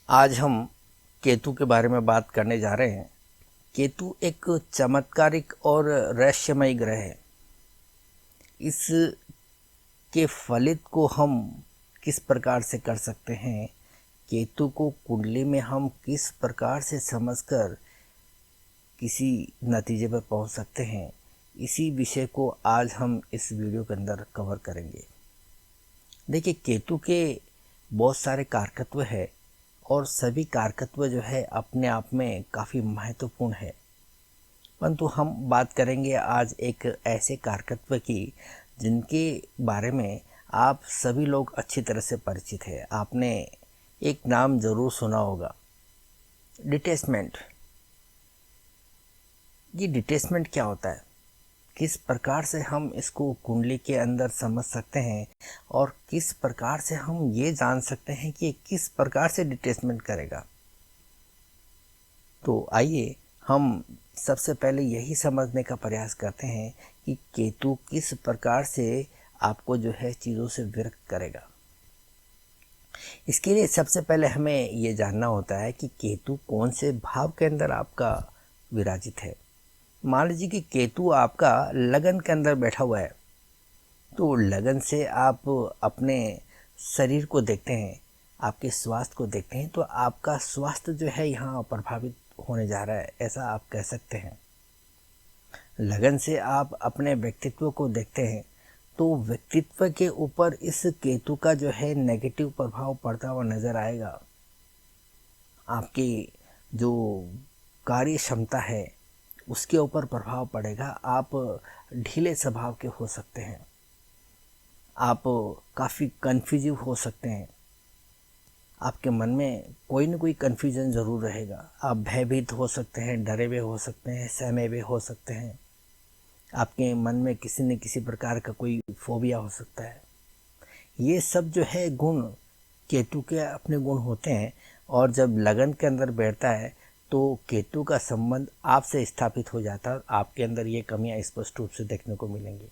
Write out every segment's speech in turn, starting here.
आज हम केतु के बारे में बात करने जा रहे हैं। केतु एक चमत्कारिक और रहस्यमय ग्रह है। इसके फलित को हम किस प्रकार से कर सकते हैं, केतु को कुंडली में हम किस प्रकार से समझकर किसी नतीजे पर पहुंच सकते हैं, इसी विषय को आज हम इस वीडियो के अंदर कवर करेंगे। देखिए, केतु के बहुत सारे कारकत्व है और सभी कारकत्व जो है अपने आप में काफ़ी महत्वपूर्ण है, परंतु हम बात करेंगे आज एक ऐसे कारकत्व की जिनके बारे में आप सभी लोग अच्छी तरह से परिचित है। आपने एक नाम ज़रूर सुना होगा, डिटैचमेंट। ये डिटैचमेंट क्या होता है, किस प्रकार से हम इसको कुंडली के अंदर समझ सकते हैं और किस प्रकार से हम ये जान सकते हैं कि किस प्रकार से डिटैचमेंट करेगा। तो आइए हम सबसे पहले यही समझने का प्रयास करते हैं कि केतु किस प्रकार से आपको जो है चीज़ों से विरक्त करेगा। इसके लिए सबसे पहले हमें ये जानना होता है कि केतु कौन से भाव के अंदर आपका विराजित है। मान लीजिए कि केतु आपका लगन के अंदर बैठा हुआ है, तो लगन से आप अपने शरीर को देखते हैं, आपके स्वास्थ्य को देखते हैं, तो आपका स्वास्थ्य जो है यहाँ प्रभावित होने जा रहा है, ऐसा आप कह सकते हैं। लगन से आप अपने व्यक्तित्व को देखते हैं, तो व्यक्तित्व के ऊपर इस केतु का जो है नेगेटिव प्रभाव पड़ता हुआ नज़र आएगा। आपकी जो कार्य क्षमता है उसके ऊपर प्रभाव पड़ेगा। आप ढीले स्वभाव के हो सकते हैं, आप काफ़ी कन्फ्यूजिव हो सकते हैं, आपके मन में कोई न कोई कन्फ्यूजन ज़रूर रहेगा। आप भयभीत हो सकते हैं, डरे हुए हो सकते हैं, सहमे हुए हो सकते हैं। आपके मन में किसी न किसी प्रकार का कोई फोबिया हो सकता है। ये सब जो है गुण केतु के अपने गुण होते हैं, और जब लगन के अंदर बैठता है तो केतु का संबंध आपसे स्थापित हो जाता है। आपके अंदर ये कमियां स्पष्ट रूप से देखने को मिलेंगी।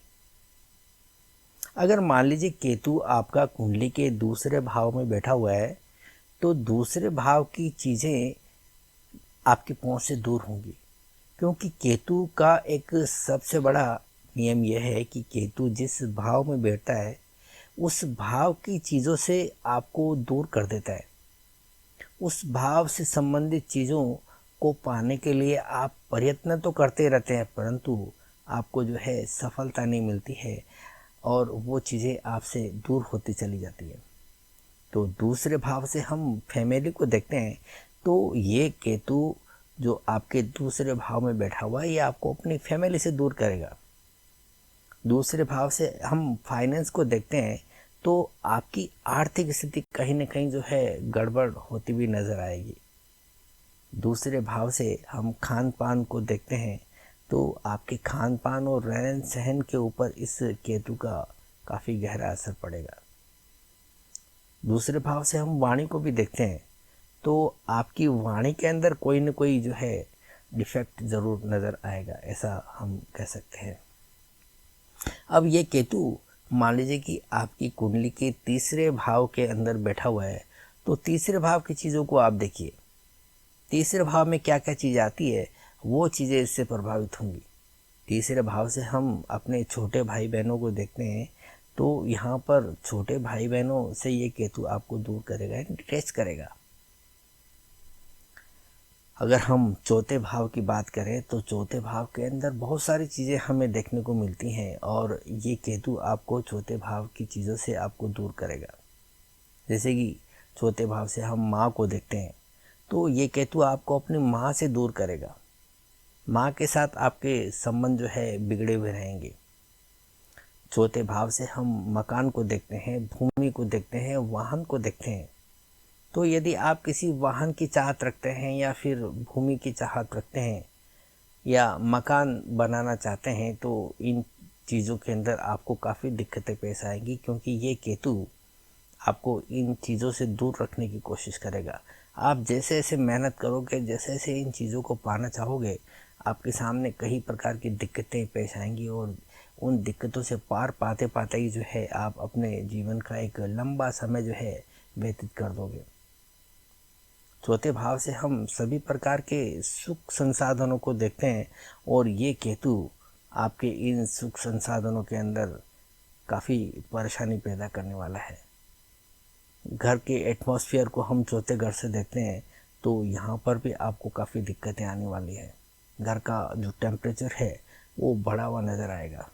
अगर मान लीजिए केतु आपका कुंडली के दूसरे भाव में बैठा हुआ है, तो दूसरे भाव की चीज़ें आपकी पहुंच से दूर होंगी, क्योंकि केतु का एक सबसे बड़ा नियम यह है कि केतु जिस भाव में बैठता है उस भाव की चीज़ों से आपको दूर कर देता है। उस भाव से संबंधित चीज़ों को पाने के लिए आप प्रयत्न तो करते रहते हैं, परंतु आपको जो है सफलता नहीं मिलती है और वो चीज़ें आपसे दूर होती चली जाती है। तो दूसरे भाव से हम फैमिली को देखते हैं, तो ये केतु जो आपके दूसरे भाव में बैठा हुआ है ये आपको अपनी फैमिली से दूर करेगा। दूसरे भाव से हम फाइनेंस को देखते हैं, तो आपकी आर्थिक स्थिति कहीं न कहीं जो है गड़बड़ होती हुई नज़र आएगी। दूसरे भाव से हम खान पान को देखते हैं, तो आपके खान पान और रहन सहन के ऊपर इस केतु का काफ़ी गहरा असर पड़ेगा। दूसरे भाव से हम वाणी को भी देखते हैं, तो आपकी वाणी के अंदर कोई न कोई जो है डिफेक्ट ज़रूर नज़र आएगा, ऐसा हम कह सकते हैं। अब ये केतु मान लीजिए कि आपकी कुंडली के तीसरे भाव के अंदर बैठा हुआ है, तो तीसरे भाव की चीज़ों को आप देखिए। तीसरे भाव में क्या क्या चीज़ आती है, वो चीज़ें इससे प्रभावित होंगी। तीसरे भाव से हम अपने छोटे भाई बहनों को देखते हैं, तो यहाँ पर छोटे भाई बहनों से ये केतु आपको दूर करेगा, डिटैच करेगा। अगर हम चौथे भाव की बात करें, तो चौथे भाव के अंदर बहुत सारी चीज़ें हमें देखने को मिलती हैं, और ये केतु आपको चौथे भाव की चीज़ों से आपको दूर करेगा। जैसे कि चौथे भाव से हम माँ को देखते हैं, तो ये केतु आपको अपनी माँ से दूर करेगा। माँ के साथ आपके संबंध जो है बिगड़े हुए रहेंगे। चौथे भाव से हम मकान को देखते हैं, भूमि को देखते हैं, वाहन को देखते हैं। तो यदि आप किसी वाहन की चाहत रखते हैं या फिर भूमि की चाहत रखते हैं या मकान बनाना चाहते हैं, तो इन चीज़ों के अंदर आपको काफ़ी दिक्कतें पेश आएंगी, क्योंकि ये केतु आपको इन चीज़ों से दूर रखने की कोशिश करेगा। आप जैसे जैसे मेहनत करोगे, जैसे जैसे इन चीज़ों को पाना चाहोगे, आपके सामने कई प्रकार की दिक्कतें पेश आएंगी, और उन दिक्कतों से पार पाते पाते ही जो है आप अपने जीवन का एक लंबा समय जो है व्यतीत कर दोगे। चौथे भाव से हम सभी प्रकार के सुख संसाधनों को देखते हैं और ये केतु आपके इन सुख संसाधनों के अंदर काफ़ी परेशानी पैदा करने वाला है। घर के एटमॉस्फेयर को हम चौथे घर से देखते हैं तो यहाँ पर भी आपको काफ़ी दिक्कतें आने वाली है। घर का जो टेम्परेचर है वो बढ़ा हुआ नज़र आएगा,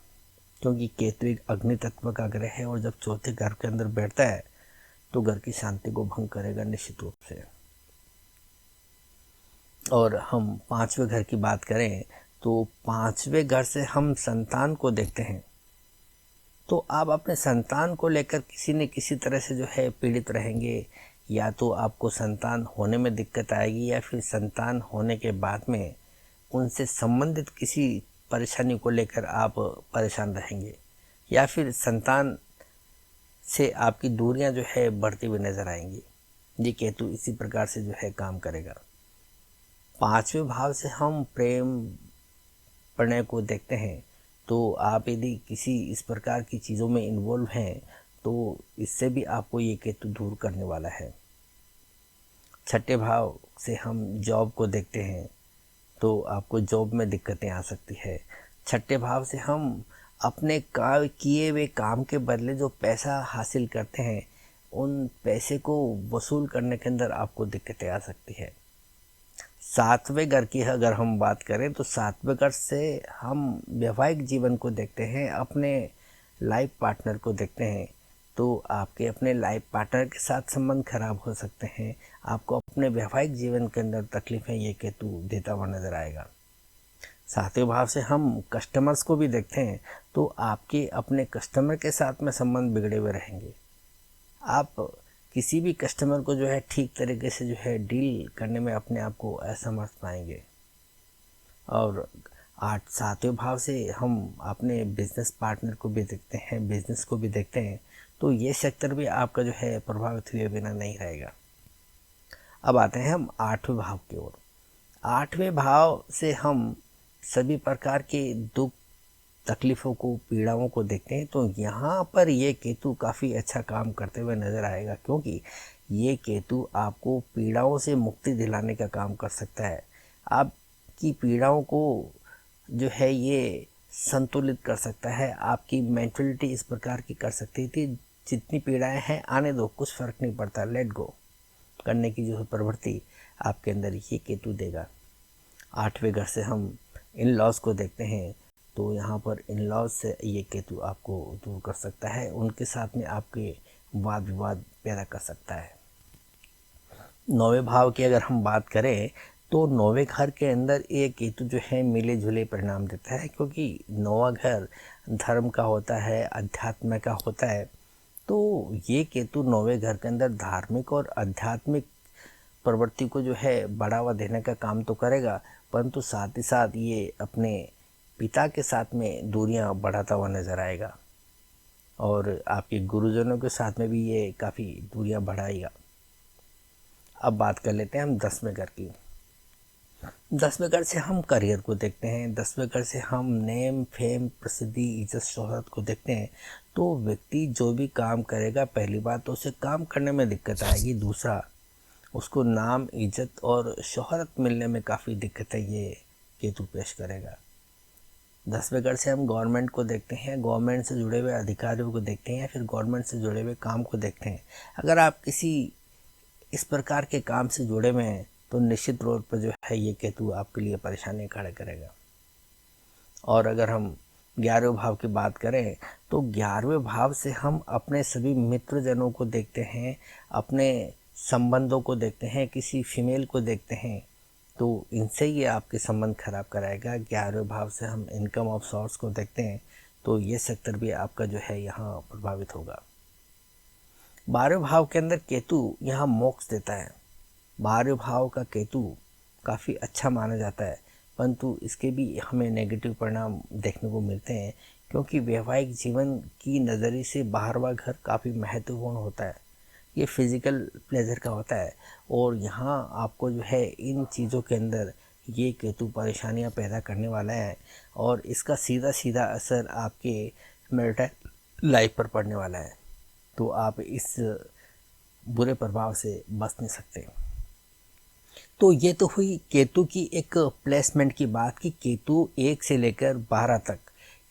क्योंकि केतु एक अग्नि तत्व का ग्रह है और जब चौथे घर के अंदर बैठता है तो घर की शांति को भंग करेगा निश्चित रूप से। और हम पांचवें घर की बात करें तो पांचवें घर से हम संतान को देखते हैं। तो आप अपने संतान को लेकर किसी न किसी तरह से जो है पीड़ित रहेंगे, या तो आपको संतान होने में दिक्कत आएगी या फिर संतान होने के बाद में उनसे संबंधित किसी परेशानी को लेकर आप परेशान रहेंगे, या फिर संतान से आपकी दूरियां जो है बढ़ती हुई नज़र आएंगी। ये केतु इसी प्रकार से जो है काम करेगा। पांचवें भाव से हम प्रेम प्रणय को देखते हैं, तो आप यदि किसी इस प्रकार की चीज़ों में इन्वॉल्व हैं तो इससे भी आपको ये केतु दूर करने वाला है। छठे भाव से हम जॉब को देखते हैं तो आपको जॉब में दिक्कतें आ सकती है। छठे भाव से हम अपने किए हुए काम के बदले जो पैसा हासिल करते हैं उन पैसे को वसूल करने के अंदर आपको दिक्कतें आ सकती है। सातवें घर की अगर हम बात करें तो सातवें घर से हम वैवाहिक जीवन को देखते हैं, अपने लाइफ पार्टनर को देखते हैं। तो आपके अपने लाइफ पार्टनर के साथ संबंध खराब हो सकते हैं, आपको अपने वैवाहिक जीवन के अंदर तकलीफें ये केतु देता हुआ नजर आएगा। सातवें भाव से हम कस्टमर्स को भी देखते हैं, तो आपके अपने कस्टमर के साथ में संबंध बिगड़े हुए रहेंगे। आप किसी भी कस्टमर को जो है ठीक तरीके से जो है डील करने में अपने आप को असमर्थ पाएंगे। और सातवें भाव से हम अपने बिजनेस पार्टनर को भी देखते हैं, बिजनेस को भी देखते हैं, तो ये सेक्टर भी आपका जो है प्रभावित हुए बिना नहीं रहेगा। अब आते हैं हम आठवें भाव की ओर। आठवें भाव से हम सभी प्रकार के दुख तकलीफ़ों को, पीड़ाओं को देखते हैं, तो यहाँ पर ये केतु काफ़ी अच्छा काम करते हुए नज़र आएगा, क्योंकि ये केतु आपको पीड़ाओं से मुक्ति दिलाने का काम कर सकता है। आपकी पीड़ाओं को जो है ये संतुलित कर सकता है, आपकी मेंटलिटी इस प्रकार की कर सकती थी, जितनी पीड़ाएं हैं आने दो, कुछ फ़र्क नहीं पड़ता, लेट गो करने की जो है प्रवृत्ति आपके अंदर ये केतु देगा। आठवें घर से हम इन लॉज को देखते हैं, तो यहाँ पर इन लॉज से ये केतु आपको दूर कर सकता है, उनके साथ में आपके वाद विवाद पैदा कर सकता है। नौवें भाव की अगर हम बात करें तो नौवें घर के अंदर ये केतु जो है मिले जुले परिणाम देता है, क्योंकि नौवां घर धर्म का होता है, अध्यात्म का होता है। तो ये केतु नौवें घर के अंदर धार्मिक और आध्यात्मिक प्रवृत्ति को जो है बढ़ावा देने का काम तो करेगा, परंतु साथ ही साथ ये अपने पिता के साथ में दूरियां बढ़ाता हुआ नज़र आएगा, और आपके गुरुजनों के साथ में भी ये काफ़ी दूरियां बढ़ाएगा। अब बात कर लेते हैं हम 10वें घर की। 10वें घर से हम करियर को देखते हैं, 10वें घर से हम नेम, फेम, प्रसिद्धि, इज्जत, शोहरत को देखते हैं। तो व्यक्ति जो भी काम करेगा, पहली बात तो उसे काम करने में दिक्कत आएगी, दूसरा उसको नाम, इज्जत और शोहरत मिलने में काफ़ी दिक्कत है ये केतु पेश करेगा। 10वें घर से हम गवर्नमेंट को देखते हैं, गवर्नमेंट से जुड़े हुए अधिकारियों को देखते हैं, या फिर गवर्नमेंट से जुड़े हुए काम को देखते हैं। अगर आप किसी इस प्रकार के काम से जुड़े हुए हैं तो निश्चित तौर पर जो है ये केतु आपके लिए परेशानी खड़ा करेगा। और अगर हम 11वें भाव की बात करें तो 11वें भाव से हम अपने सभी मित्रजनों को देखते हैं, अपने संबंधों को देखते हैं, किसी फीमेल को देखते हैं, तो इनसे ये आपके संबंध खराब कराएगा। 11वें भाव से हम इनकम ऑफ सोर्स को देखते हैं, तो ये सेक्टर भी आपका जो है यहाँ प्रभावित होगा। 12वें भाव के अंदर केतु यहाँ मोक्ष देता है। 12वें भाव का केतु काफ़ी अच्छा माना जाता है, परंतु इसके भी हमें नेगेटिव परिणाम देखने को मिलते हैं, क्योंकि वैवाहिक जीवन की नज़रिए से 12वां घर काफ़ी महत्वपूर्ण होता है। ये फिज़िकल प्लेजर का होता है, और यहाँ आपको जो है इन चीज़ों के अंदर ये केतु परेशानियाँ पैदा करने वाला है, और इसका सीधा सीधा असर आपके मैरिटल लाइफ पर पड़ने वाला है। तो आप इस बुरे प्रभाव से बच नहीं सकते। तो ये तो हुई केतु की एक प्लेसमेंट की बात कि केतु 1 से लेकर 12 तक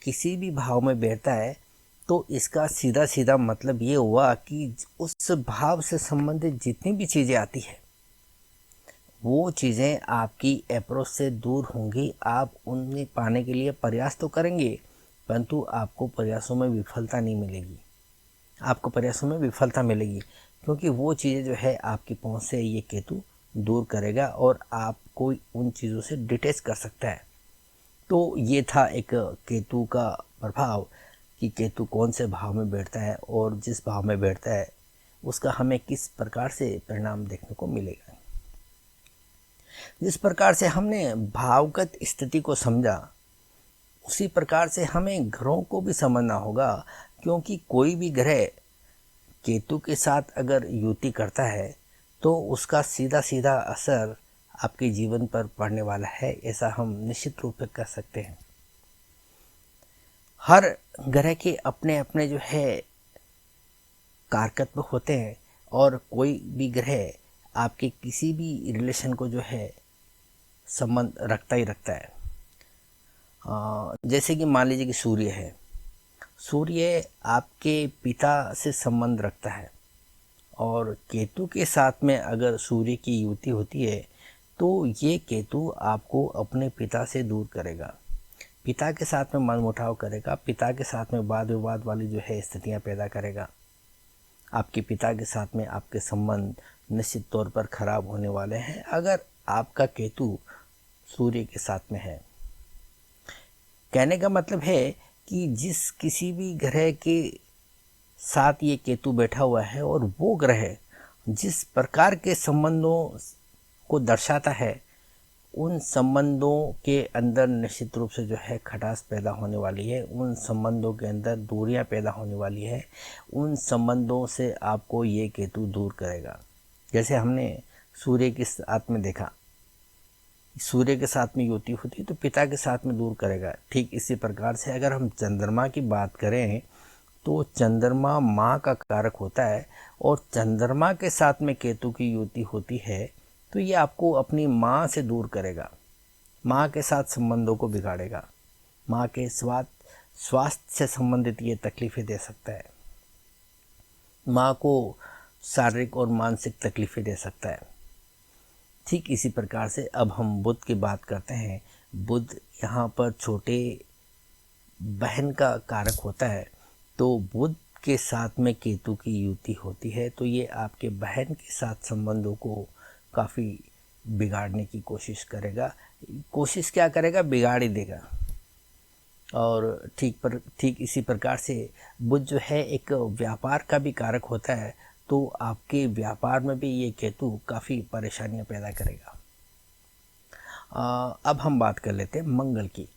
किसी भी भाव में बैठता है, तो इसका सीधा सीधा मतलब ये हुआ कि उस भाव से संबंधित जितनी भी चीज़ें आती है वो चीज़ें आपकी अप्रोच से दूर होंगी। आप उन्हें पाने के लिए प्रयास तो करेंगे, परंतु आपको प्रयासों में विफलता नहीं मिलेगी। आपको प्रयासों में विफलता मिलेगी क्योंकि वो चीज़ें जो है आपकी पहुंच से ये केतु दूर करेगा और आपको उन चीज़ों से डिटेच कर सकता है। तो ये था एक केतु का प्रभाव कि केतु कौन से भाव में बैठता है और जिस भाव में बैठता है उसका हमें किस प्रकार से परिणाम देखने को मिलेगा। जिस प्रकार से हमने भावगत स्थिति को समझा, उसी प्रकार से हमें ग्रहों को भी समझना होगा, क्योंकि कोई भी ग्रह केतु के साथ अगर युति करता है तो उसका सीधा सीधा असर आपके जीवन पर पड़ने वाला है, ऐसा हम निश्चित रूप से कह सकते हैं। हर ग्रह के अपने अपने जो है कारकत्व होते हैं और कोई भी ग्रह आपके किसी भी रिलेशन को जो है संबंध रखता ही रखता है। जैसे कि मान लीजिए कि सूर्य है, सूर्य आपके पिता से संबंध रखता है और केतु के साथ में अगर सूर्य की युति होती है तो ये केतु आपको अपने पिता से दूर करेगा, पिता के साथ में मनमुटाव करेगा, पिता के साथ में वाद विवाद वाली जो है स्थितियां पैदा करेगा। आपके पिता के साथ में आपके संबंध निश्चित तौर पर खराब होने वाले हैं अगर आपका केतु सूर्य के साथ में है। कहने का मतलब है कि जिस किसी भी ग्रह के साथ ये केतु बैठा हुआ है और वो ग्रह जिस प्रकार के संबंधों को दर्शाता है, उन संबंधों के अंदर निश्चित रूप से जो है खटास पैदा होने वाली है, उन संबंधों के अंदर दूरियां पैदा होने वाली है, उन संबंधों से आपको ये केतु दूर करेगा। जैसे हमने सूर्य के साथ में देखा, सूर्य के साथ में युति होती तो पिता के साथ में दूर करेगा। ठीक इसी प्रकार से अगर हम चंद्रमा की बात करें तो चंद्रमा माँ का कारक होता है और चंद्रमा के साथ में केतु की युति होती है तो ये आपको अपनी माँ से दूर करेगा, माँ के साथ संबंधों को बिगाड़ेगा, माँ के स्वास्थ्य से संबंधित ये तकलीफ़ें दे सकता है, माँ को शारीरिक और मानसिक तकलीफ़ें दे सकता है। ठीक इसी प्रकार से अब हम बुध की बात करते हैं। बुध यहाँ पर छोटे बहन का कारक होता है, तो बुध के साथ में केतु की युति होती है तो ये आपके बहन के साथ संबंधों को काफ़ी बिगाड़ने की कोशिश करेगा। कोशिश क्या करेगा, बिगाड़ ही देगा। और ठीक इसी प्रकार से बुध जो है एक व्यापार का भी कारक होता है, तो आपके व्यापार में भी ये केतु काफ़ी परेशानियां पैदा करेगा। अब हम बात कर लेते हैं मंगल की।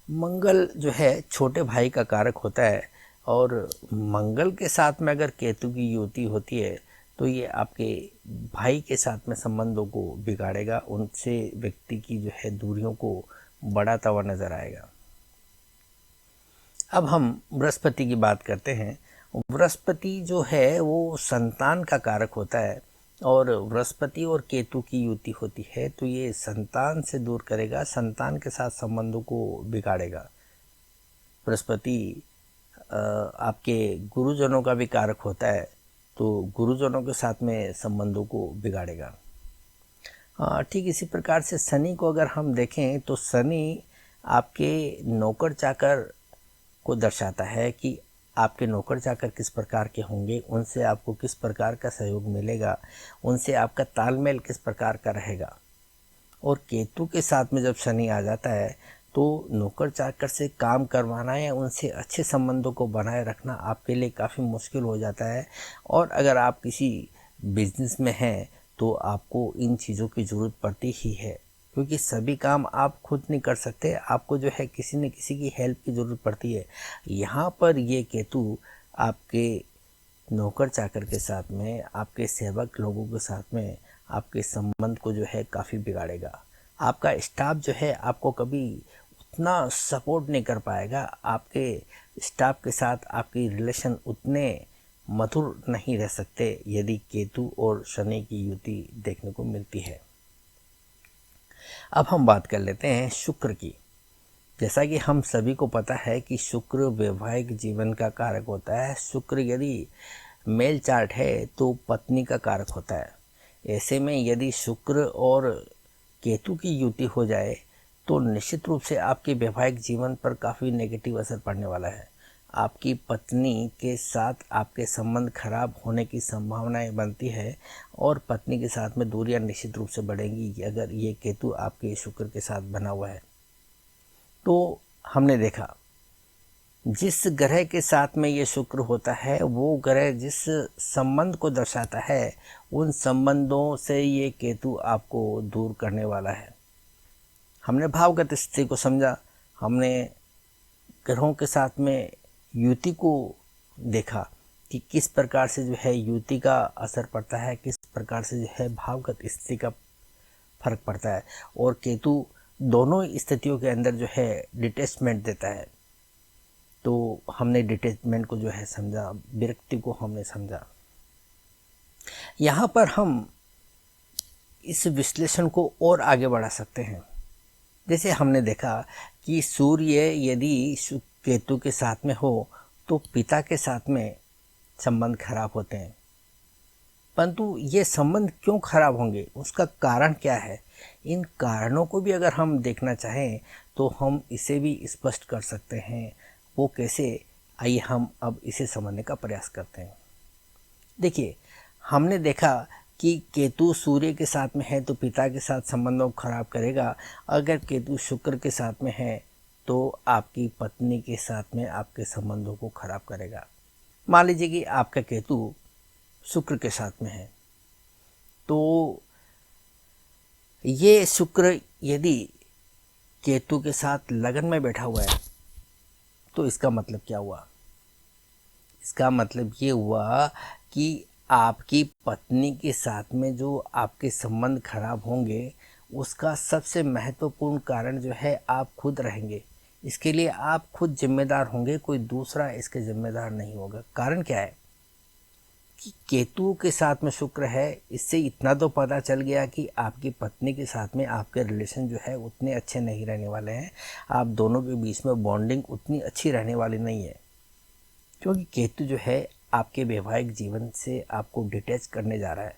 मंगल जो है छोटे भाई का कारक होता है और मंगल के साथ में अगर केतु की युति होती है तो ये आपके भाई के साथ में संबंधों को बिगाड़ेगा, उनसे व्यक्ति की जो है दूरियों को बढ़ाता हुआ नजर आएगा। अब हम बृहस्पति की बात करते हैं। बृहस्पति जो है वो संतान का कारक होता है और बृहस्पति और केतु की युति होती है तो ये संतान से दूर करेगा, संतान के साथ संबंधों को बिगाड़ेगा। बृहस्पति आपके गुरुजनों का भी कारक होता है तो गुरुजनों के साथ में संबंधों को बिगाड़ेगा। ठीक इसी प्रकार से शनि को अगर हम देखें तो शनि आपके नौकर चाकर को दर्शाता है कि आपके नौकर चाकर किस प्रकार के होंगे, उनसे आपको किस प्रकार का सहयोग मिलेगा, उनसे आपका तालमेल किस प्रकार का रहेगा। और केतु के साथ में जब शनि आ जाता है तो नौकर चाकर से काम करवाना या उनसे अच्छे संबंधों को बनाए रखना आपके लिए काफ़ी मुश्किल हो जाता है। और अगर आप किसी बिजनेस में हैं तो आपको इन चीज़ों की ज़रूरत पड़ती ही है, क्योंकि सभी काम आप खुद नहीं कर सकते, आपको जो है किसी न किसी की हेल्प की ज़रूरत पड़ती है। यहाँ पर ये केतु आपके नौकर चाकर के साथ में, आपके सेवक लोगों के साथ में आपके संबंध को जो है काफ़ी बिगाड़ेगा। आपका स्टाफ जो है आपको कभी उतना सपोर्ट नहीं कर पाएगा, आपके स्टाफ के साथ आपकी रिलेशन उतने मधुर नहीं रह सकते यदि केतु और शनि की युति देखने को मिलती है। अब हम बात कर लेते हैं शुक्र की। जैसा कि हम सभी को पता है कि शुक्र वैवाहिक जीवन का कारक होता है। शुक्र यदि मेल चार्ट है तो पत्नी का कारक होता है। ऐसे में यदि शुक्र और केतु की युति हो जाए तो निश्चित रूप से आपके वैवाहिक जीवन पर काफ़ी नेगेटिव असर पड़ने वाला है। आपकी पत्नी के साथ आपके संबंध खराब होने की संभावनाएं बनती है और पत्नी के साथ में दूरियां निश्चित रूप से बढ़ेंगी अगर ये केतु आपके शुक्र के साथ बना हुआ है। तो हमने देखा जिस ग्रह के साथ में ये शुक्र होता है वो ग्रह जिस संबंध को दर्शाता है उन संबंधों से ये केतु आपको दूर करने वाला है। हमने भावगत स्थिति को समझा, हमने ग्रहों के साथ में युति को देखा कि किस प्रकार से जो है युति का असर पड़ता है, किस प्रकार से जो है भावगत स्थिति का फर्क पड़ता है। और केतु दोनों स्थितियों के अंदर जो है डिटैचमेंट देता है। तो हमने डिटैचमेंट को जो है समझा, विरक्ति को हमने समझा। यहाँ पर हम इस विश्लेषण को और आगे बढ़ा सकते हैं। जैसे हमने देखा कि सूर्य यदि केतु के साथ में हो तो पिता के साथ में संबंध खराब होते हैं। परंतु ये संबंध क्यों खराब होंगे, उसका कारण क्या है, इन कारणों को भी अगर हम देखना चाहें तो हम इसे भी स्पष्ट कर सकते हैं। वो कैसे, आइए हम अब इसे समझने का प्रयास करते हैं। देखिए, हमने देखा कि केतु सूर्य के साथ में है तो पिता के साथ संबंधों को खराब करेगा। अगर केतु शुक्र के साथ में है तो आपकी पत्नी के साथ में आपके संबंधों को खराब करेगा। मान लीजिए कि आपका केतु शुक्र के साथ में है तो ये शुक्र यदि केतु के साथ लगन में बैठा हुआ है तो इसका मतलब क्या हुआ? इसका मतलब ये हुआ कि आपकी पत्नी के साथ में जो आपके संबंध खराब होंगे उसका सबसे महत्वपूर्ण कारण जो है आप खुद रहेंगे। इसके लिए आप खुद जिम्मेदार होंगे, कोई दूसरा इसके जिम्मेदार नहीं होगा। कारण क्या है कि केतु के साथ में शुक्र है। इससे इतना तो पता चल गया कि आपकी पत्नी के साथ में आपके रिलेशन जो है उतने अच्छे नहीं रहने वाले हैं। आप दोनों के बीच में बॉन्डिंग उतनी अच्छी रहने वाली नहीं है, क्योंकि केतु जो है आपके वैवाहिक जीवन से आपको डिटैच करने जा रहा है।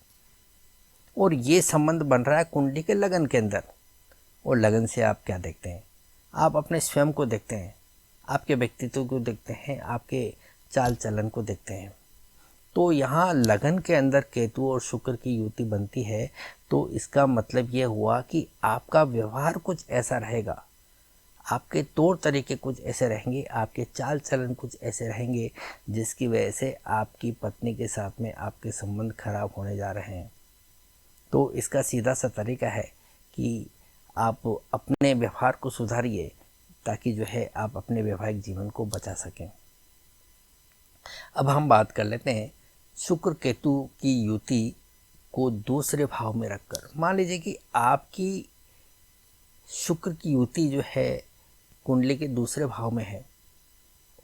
और ये संबंध बन रहा है कुंडली के लगन के अंदर। और लगन से आप क्या देखते हैं? आप अपने स्वयं को देखते हैं, आपके व्यक्तित्व को देखते हैं, आपके चाल चलन को देखते हैं। तो यहाँ लगन के अंदर केतु और शुक्र की युति बनती है तो इसका मतलब ये हुआ कि आपका व्यवहार कुछ ऐसा रहेगा, आपके तौर तरीके कुछ ऐसे रहेंगे, आपके चाल चलन कुछ ऐसे रहेंगे जिसकी वजह से आपकी पत्नी के साथ में आपके संबंध खराब होने जा रहे हैं। तो इसका सीधा सा तरीका है कि आप अपने व्यवहार को सुधारिए ताकि जो है आप अपने वैवाहिक जीवन को बचा सकें। अब हम बात कर लेते हैं शुक्र केतु की युति को दूसरे भाव में रखकर। मान लीजिए कि आपकी शुक्र की युति जो है कुंडली के दूसरे भाव में है,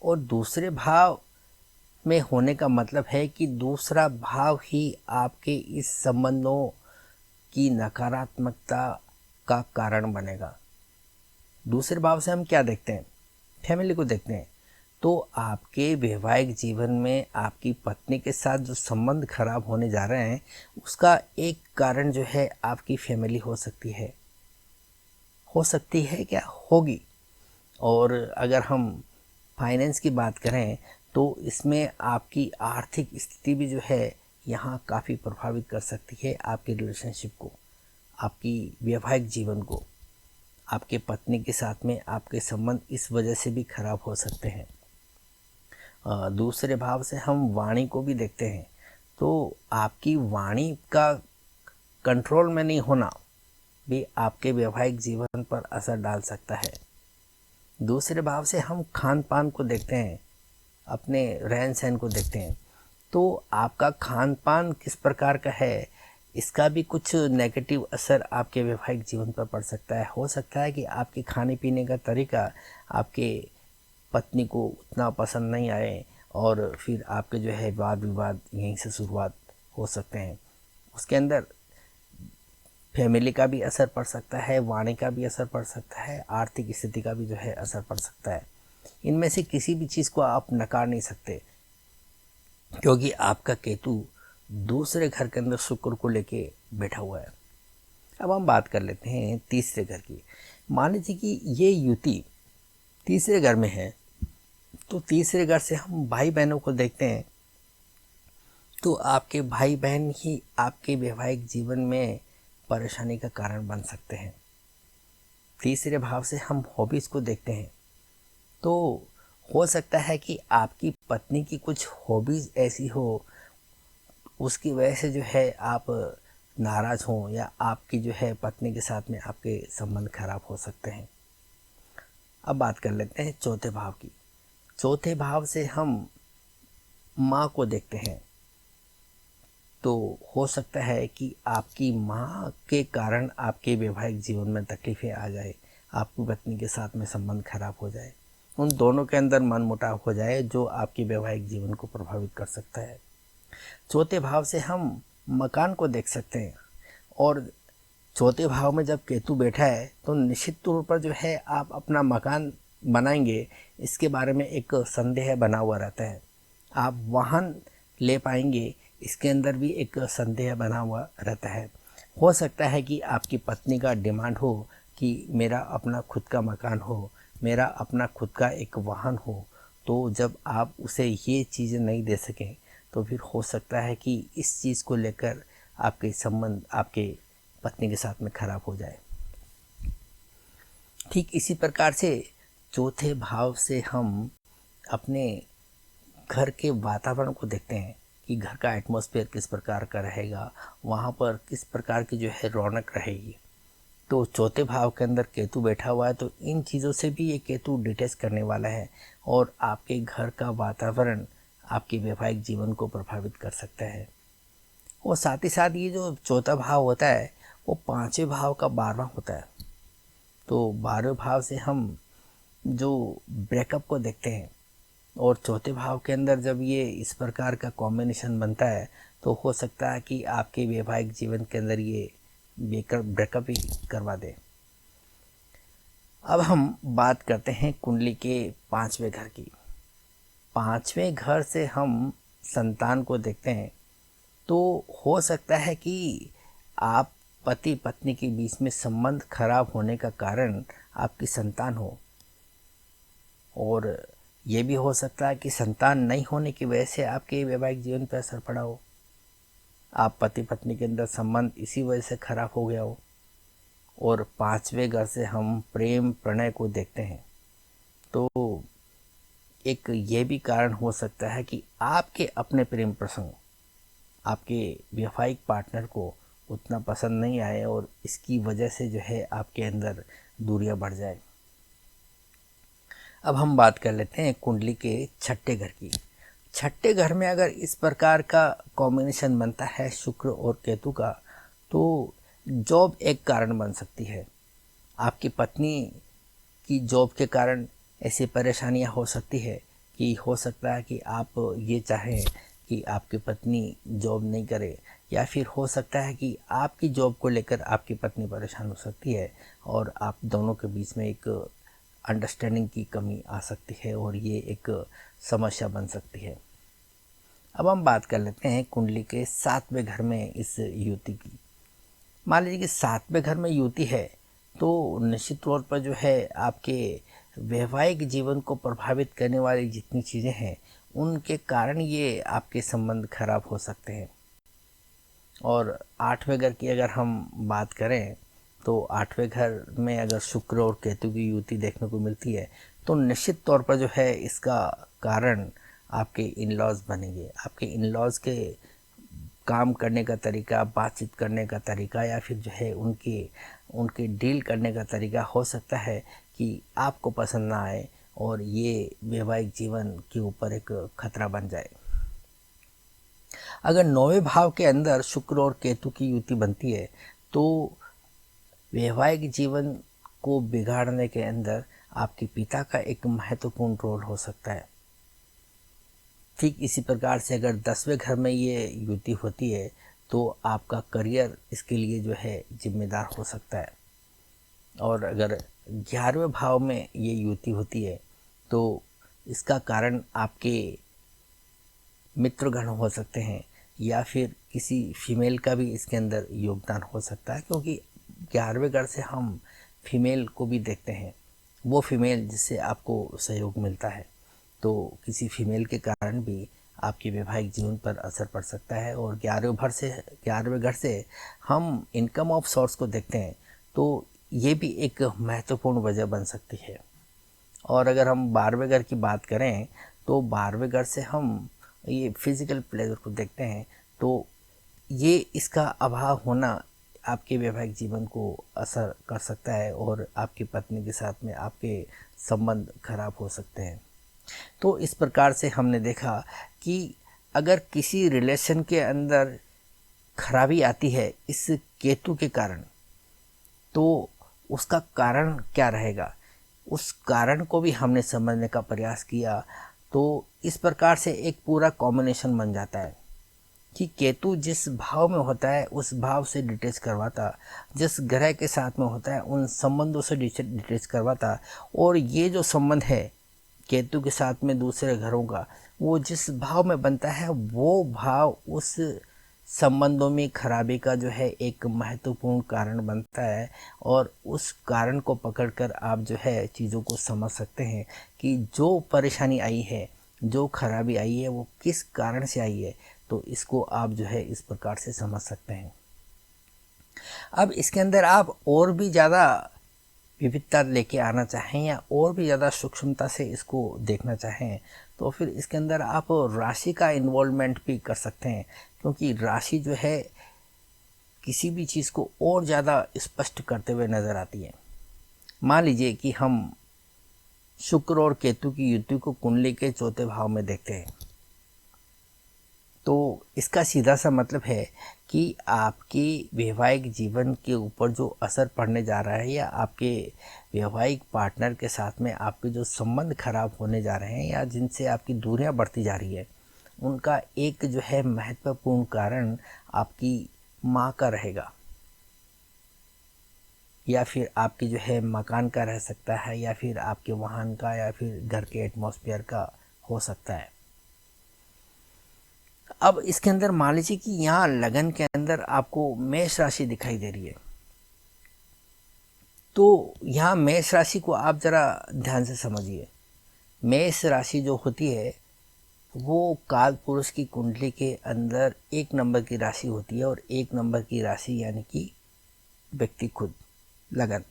और दूसरे भाव में होने का मतलब है कि दूसरा भाव ही आपके इस संबंधों की नकारात्मकता का कारण बनेगा। दूसरे भाव से हम क्या देखते हैं? फैमिली को देखते हैं। तो आपके वैवाहिक जीवन में आपकी पत्नी के साथ जो संबंध खराब होने जा रहे हैं उसका एक कारण जो है आपकी फैमिली हो सकती है। हो सकती है क्या? होगी। और अगर हम फाइनेंस की बात करें तो इसमें आपकी आर्थिक स्थिति भी जो है यहाँ काफ़ी प्रभावित कर सकती है आपके रिलेशनशिप को, आपकी वैवाहिक जीवन को। आपके पत्नी के साथ में आपके संबंध इस वजह से भी खराब हो सकते हैं। दूसरे भाव से हम वाणी को भी देखते हैं। तो आपकी वाणी का कंट्रोल में नहीं होना भी आपके वैवाहिक जीवन पर असर डाल सकता है। दूसरे भाव से हम खान पान को देखते हैं, अपने रहन सहन को देखते हैं। तो आपका खान पान किस प्रकार का है इसका भी कुछ नेगेटिव असर आपके वैवाहिक जीवन पर पड़ सकता है। हो सकता है कि आपके खाने पीने का तरीका आपके पत्नी को उतना पसंद नहीं आए और फिर आपके जो है वाद विवाद यहीं से शुरुआत हो सकते हैं। उसके अंदर फैमिली का भी असर पड़ सकता है, वाणी का भी असर पड़ सकता है, आर्थिक स्थिति का भी जो है असर पड़ सकता है। इनमें से किसी भी चीज़ को आप नकार नहीं सकते, क्योंकि आपका केतु दूसरे घर के अंदर शुक्र को लेके बैठा हुआ है। अब हम बात कर लेते हैं तीसरे घर की। मान लीजिए कि ये युति तीसरे घर में है, तो तीसरे घर से हम भाई बहनों को देखते हैं, तो आपके भाई बहन ही आपके वैवाहिक जीवन में परेशानी का कारण बन सकते हैं। तीसरे भाव से हम हॉबीज़ को देखते हैं, तो हो सकता है कि आपकी पत्नी की कुछ हॉबीज़ ऐसी हो, उसकी वजह से जो है आप नाराज़ हों, या आपकी जो है पत्नी के साथ में आपके संबंध खराब हो सकते हैं। अब बात कर लेते हैं चौथे भाव की। चौथे भाव से हम माँ को देखते हैं, तो हो सकता है कि आपकी माँ के कारण आपके वैवाहिक जीवन में तकलीफ़ें आ जाए, आपकी पत्नी के साथ में संबंध खराब हो जाए, उन दोनों के अंदर मनमुटाव हो जाए, जो आपके वैवाहिक जीवन को प्रभावित कर सकता है। चौथे भाव से हम मकान को देख सकते हैं, और चौथे भाव में जब केतु बैठा है तो निश्चित तौर पर जो है आप अपना मकान बनाएंगे, इसके बारे में एक संदेह बना हुआ रहता है। आप वाहन ले पाएंगे, इसके अंदर भी एक संदेह बना हुआ रहता है। हो सकता है कि आपकी पत्नी का डिमांड हो कि मेरा अपना खुद का मकान हो, मेरा अपना खुद का एक वाहन हो, तो जब आप उसे ये चीज़ें नहीं दे सकें, तो फिर हो सकता है कि इस चीज़ को लेकर आपके संबंध आपके पत्नी के साथ में खराब हो जाए। ठीक इसी प्रकार से चौथे भाव से हम अपने घर के वातावरण को देखते हैं कि घर का एटमॉस्फेयर किस प्रकार का रहेगा, वहाँ पर किस प्रकार की जो है रौनक रहेगी। तो चौथे भाव के अंदर केतु बैठा हुआ है, तो इन चीज़ों से भी ये केतु डिटेच करने वाला है, और आपके घर का वातावरण आपके वैवाहिक जीवन को प्रभावित कर सकता है। और साथ ही साथ ये जो चौथा भाव होता है वो पांचवें भाव का 12वां होता है। तो 12वें भाव से हम जो ब्रेकअप को देखते हैं, और चौथे भाव के अंदर जब ये इस प्रकार का कॉम्बिनेशन बनता है, तो हो सकता है कि आपके वैवाहिक जीवन के अंदर ये ब्रेकअप ही करवा दे। अब हम बात करते हैं कुंडली के 5वें घर की। 5वें घर से हम संतान को देखते हैं, तो हो सकता है कि आप पति पत्नी के बीच में संबंध खराब होने का कारण आपकी संतान हो, और ये भी हो सकता है कि संतान नहीं होने की वजह से आपके वैवाहिक जीवन पर असर पड़ा हो, आप पति पत्नी के अंदर संबंध इसी वजह से खराब हो गया हो। और 5वें घर से हम प्रेम प्रणय को देखते हैं, तो एक ये भी कारण हो सकता है कि आपके अपने प्रेम प्रसंग आपके वैवाहिक पार्टनर को उतना पसंद नहीं आए, और इसकी वजह से जो है आपके अंदर दूरियां बढ़ जाए। अब हम बात कर लेते हैं कुंडली के 6ठे घर की। 6ठे घर में अगर इस प्रकार का कॉम्बिनेशन बनता है शुक्र और केतु का, तो जॉब एक कारण बन सकती है। आपकी पत्नी की जॉब के कारण ऐसी परेशानियां हो सकती है कि हो सकता है कि आप ये चाहें कि आपकी पत्नी जॉब नहीं करे, या फिर हो सकता है कि आपकी जॉब को लेकर आपकी पत्नी परेशान हो सकती है, और आप दोनों के बीच में एक अंडरस्टैंडिंग की कमी आ सकती है, और ये एक समस्या बन सकती है। अब हम बात कर लेते हैं कुंडली के 7वें घर में इस युति की। मान लीजिए कि 7वें घर में युति है, तो निश्चित तौर पर जो है आपके वैवाहिक जीवन को प्रभावित करने वाली जितनी चीज़ें हैं, उनके कारण ये आपके संबंध खराब हो सकते हैं। और 8वें घर की अगर हम बात करें, तो 8वें घर में अगर शुक्र और केतु की युति देखने को मिलती है, तो निश्चित तौर पर जो है इसका कारण आपके इन लॉज बनेंगे। आपके इन लॉज के काम करने का तरीका, बातचीत करने का तरीका, या फिर जो है उनके डील करने का तरीका हो सकता है कि आपको पसंद ना आए, और ये वैवाहिक जीवन के ऊपर एक खतरा बन जाए। अगर 9वें भाव के अंदर शुक्र और केतु की युति बनती है, तो वैवाहिक जीवन को बिगाड़ने के अंदर आपके पिता का एक महत्वपूर्ण रोल हो सकता है। ठीक इसी प्रकार से अगर 10वें घर में ये युति होती है, तो आपका करियर इसके लिए जो है जिम्मेदार हो सकता है। और अगर 11वें भाव में ये युति होती है तो इसका कारण आपके मित्रगण हो सकते हैं या फिर किसी फीमेल का भी इसके अंदर योगदान हो सकता है, क्योंकि 11वें घर से हम फीमेल को भी देखते हैं, वो फीमेल जिससे आपको सहयोग मिलता है। तो किसी फीमेल के कारण भी आपके वैवाहिक जीवन पर असर पड़ सकता है। और 11वें घर से हम इनकम ऑफ सोर्स को देखते हैं, तो ये भी एक महत्वपूर्ण वजह बन सकती है। और अगर हम 12वें घर की बात करें तो 12वें घर से हम ये फिजिकल प्लेजर को देखते हैं, तो ये इसका अभाव होना आपके वैवाहिक जीवन को असर कर सकता है और आपकी पत्नी के साथ में आपके संबंध खराब हो सकते हैं। तो इस प्रकार से हमने देखा कि अगर किसी रिलेशन के अंदर खराबी आती है इस केतु के कारण, तो उसका कारण क्या रहेगा, उस कारण को भी हमने समझने का प्रयास किया। तो इस प्रकार से एक पूरा कॉम्बिनेशन बन जाता है कि केतु जिस भाव में होता है उस भाव से डिटेच करवाता, जिस ग्रह के साथ में होता है उन संबंधों से डिटेच करवाता। और ये जो संबंध है केतु के साथ में दूसरे घरों का, वो जिस भाव में बनता है वो भाव उस संबंधों में खराबी का जो है एक महत्वपूर्ण कारण बनता है। और उस कारण को पकड़कर आप जो है चीज़ों को समझ सकते हैं कि जो परेशानी आई है, जो खराबी आई है, वो किस कारण से आई है। तो इसको आप जो है इस प्रकार से समझ सकते हैं। अब इसके अंदर आप और भी ज़्यादा विविधता लेके आना चाहें या और भी ज़्यादा सूक्ष्मता से इसको देखना चाहें, तो फिर इसके अंदर आप राशि का इन्वॉल्वमेंट भी कर सकते हैं, क्योंकि राशि जो है किसी भी चीज़ को और ज़्यादा स्पष्ट करते हुए नज़र आती है। मान लीजिए कि हम शुक्र और केतु की युति को कुंडली के चौथे भाव में देखते हैं, तो इसका सीधा सा मतलब है कि आपके वैवाहिक जीवन के ऊपर जो असर पड़ने जा रहा है या आपके वैवाहिक पार्टनर के साथ में आपके जो संबंध खराब होने जा रहे हैं या जिनसे आपकी दूरियां बढ़ती जा रही है, उनका एक जो है महत्वपूर्ण कारण आपकी माँ का रहेगा, या फिर आपकी जो है मकान का रह सकता है, या फिर आपके वाहन का, या फिर घर के एटमॉस्फेयर का हो सकता है। अब इसके अंदर मान लीजिए कि यहाँ लगन के अंदर आपको मेष राशि दिखाई दे रही है, तो यहाँ मेष राशि को आप ज़रा ध्यान से समझिए। मेष राशि जो होती है वो काल पुरुष की कुंडली के अंदर 1 नंबर की राशि होती है, और 1 नंबर की राशि यानी कि व्यक्ति खुद, लगन।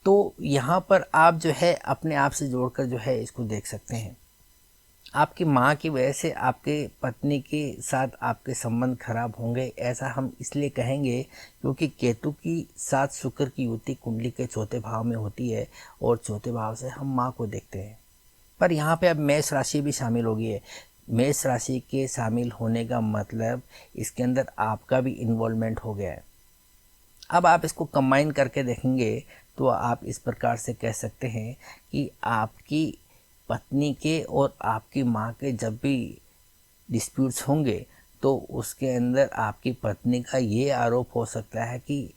तो यहाँ पर आप जो है अपने आप से जोड़कर जो है इसको देख सकते हैं। आपकी माँ की वजह से आपके पत्नी के साथ आपके संबंध खराब होंगे, ऐसा हम इसलिए कहेंगे क्योंकि केतु की साथ शुक्र की युति कुंडली के चौथे भाव में होती है, और चौथे भाव से हम माँ को देखते हैं। पर यहाँ पे अब मेष राशि भी शामिल हो गई है। मेष राशि के शामिल होने का मतलब इसके अंदर आपका भी इन्वॉल्वमेंट हो गया है। अब आप इसको कंबाइन करके देखेंगे तो आप इस प्रकार से कह सकते हैं कि आपकी पत्नी के और आपकी माँ के जब भी डिस्प्यूट्स होंगे तो उसके अंदर आपकी पत्नी का ये आरोप हो सकता है कि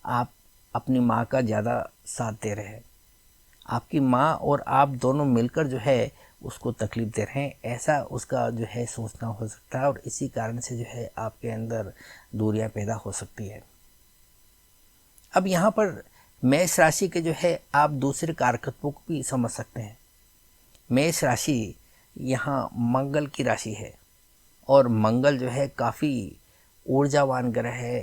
आप अपनी माँ का ज़्यादा साथ दे रहे हैं, आपकी माँ और आप दोनों मिलकर जो है उसको तकलीफ़ दे रहे हैं, ऐसा उसका जो है सोचना हो सकता है। और इसी कारण से जो है आपके अंदर दूरियां पैदा हो सकती है। अब यहाँ पर मेष राशि के जो है आप दूसरे कारकत्वों को भी समझ सकते हैं। मेष राशि यहाँ मंगल की राशि है, और मंगल जो है काफ़ी ऊर्जावान ग्रह है,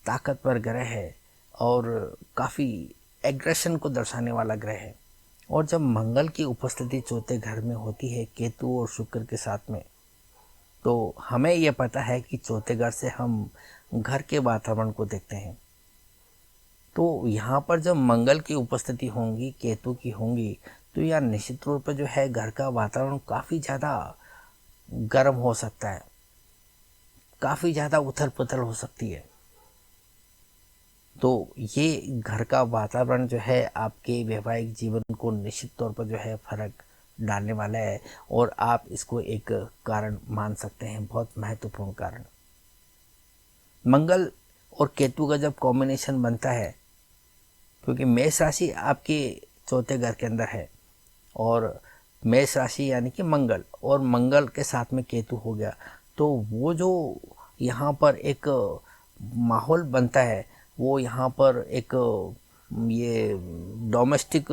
ताकतवर ग्रह है, और काफ़ी एग्रेशन को दर्शाने वाला ग्रह है। और जब मंगल की उपस्थिति चौथे घर में होती है केतु और शुक्र के साथ में, तो हमें यह पता है कि चौथे घर से हम घर के वातावरण को देखते हैं। तो यहाँ पर जब मंगल की उपस्थिति होंगी, केतु की होंगी, तो यह निश्चित तौर पर जो है घर का वातावरण काफ़ी ज़्यादा गर्म हो सकता है, काफ़ी ज़्यादा उथल पुथल हो सकती है। तो ये घर का वातावरण जो है आपके वैवाहिक जीवन को निश्चित तौर पर जो है फर्क डालने वाला है, और आप इसको एक कारण मान सकते हैं, बहुत महत्वपूर्ण कारण। मंगल और केतु का जब कॉम्बिनेशन बनता है, क्योंकि मेष राशि आपके चौथे घर के अंदर है और मेष राशि यानी कि मंगल, और मंगल के साथ में केतु हो गया, तो वो जो यहाँ पर एक माहौल बनता है, वो यहाँ पर एक ये डोमेस्टिक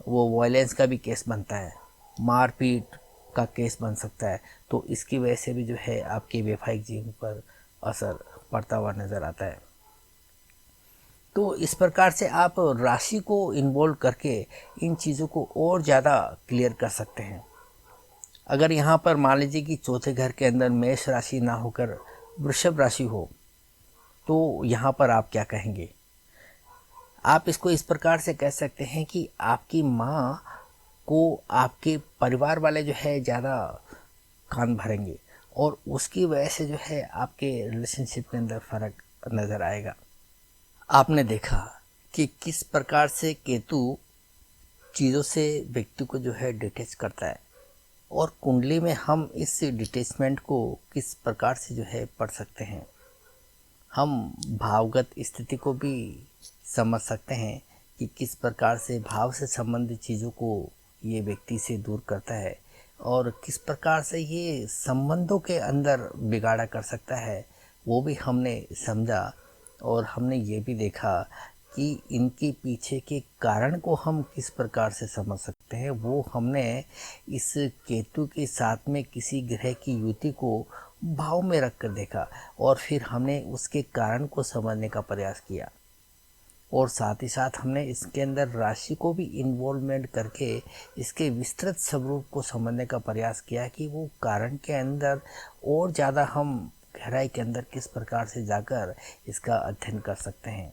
वो वायलेंस का भी केस बनता है, मारपीट का केस बन सकता है। तो इसकी वजह से भी जो है आपके वैवाहिक जीवन पर असर पड़ता हुआ नज़र आता है। तो इस प्रकार से आप राशि को इन्वॉल्व करके इन चीज़ों को और ज़्यादा क्लियर कर सकते हैं। अगर यहाँ पर मान लीजिए कि चौथे घर के अंदर मेष राशि ना होकर वृषभ राशि हो, तो यहाँ पर आप क्या कहेंगे? आप इसको इस प्रकार से कह सकते हैं कि आपकी माँ को आपके परिवार वाले जो है ज़्यादा कान भरेंगे और उसकी वजह से जो है आपके रिलेशनशिप के अंदर फ़र्क नज़र आएगा। आपने देखा कि किस प्रकार से केतु चीज़ों से व्यक्ति को जो है डिटैच करता है, और कुंडली में हम इस डिटैचमेंट को किस प्रकार से जो है पढ़ सकते हैं। हम भावगत स्थिति को भी समझ सकते हैं कि किस प्रकार से भाव से संबंधित चीज़ों को ये व्यक्ति से दूर करता है और किस प्रकार से ये संबंधों के अंदर बिगाड़ा कर सकता है, वो भी हमने समझा। और हमने ये भी देखा कि इनके पीछे के कारण को हम किस प्रकार से समझ सकते हैं, वो हमने इस केतु के साथ में किसी ग्रह की युति को भाव में रख कर देखा और फिर हमने उसके कारण को समझने का प्रयास किया, और साथ ही साथ हमने इसके अंदर राशि को भी इन्वॉल्वमेंट करके इसके विस्तृत स्वरूप को समझने का प्रयास किया कि वो कारण के अंदर और ज़्यादा हम गहराई के अंदर किस प्रकार से जाकर इसका अध्ययन कर सकते हैं।